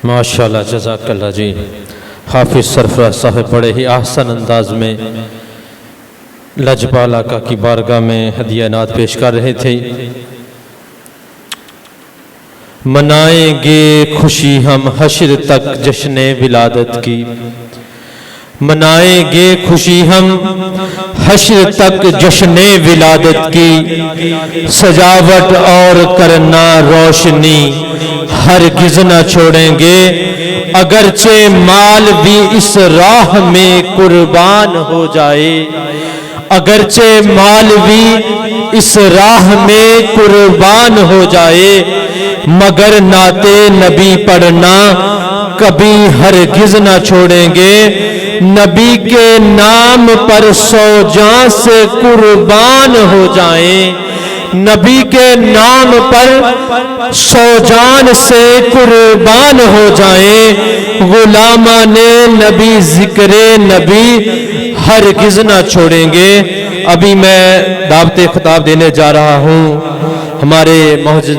ماشاءاللہ، جزاک اللہ جی۔ حافظ سرفراز صاحب بڑے ہی احسن انداز میں لجپال آقا کی بارگاہ میں ہدیہ نعت پیش کر رہے تھے۔ منائیں گے خوشی ہم حشر تک جشن ولادت کی، منائیں گے خوشی ہم حشر تک جشن ولادت کی، سجاوٹ اور کرنا روشنی ہرگز نہ چھوڑیں گے، اگرچہ مال بھی اس راہ میں قربان ہو جائے، اگرچہ مال بھی اس راہ میں قربان ہو جائے، مگر نعت نبی پڑھنا کبھی ہرگز نہ چھوڑیں گے، نبی کے نام پر 100 جاں سے قربان ہو جائیں، نبی کے نام پر 100 جان سے قربان ہو جائیں، غلامان نبی ذکر نبی ہرگز نہ چھوڑیں گے۔ ابھی میں دعوت خطاب دینے جا رہا ہوں، ہمارے معزز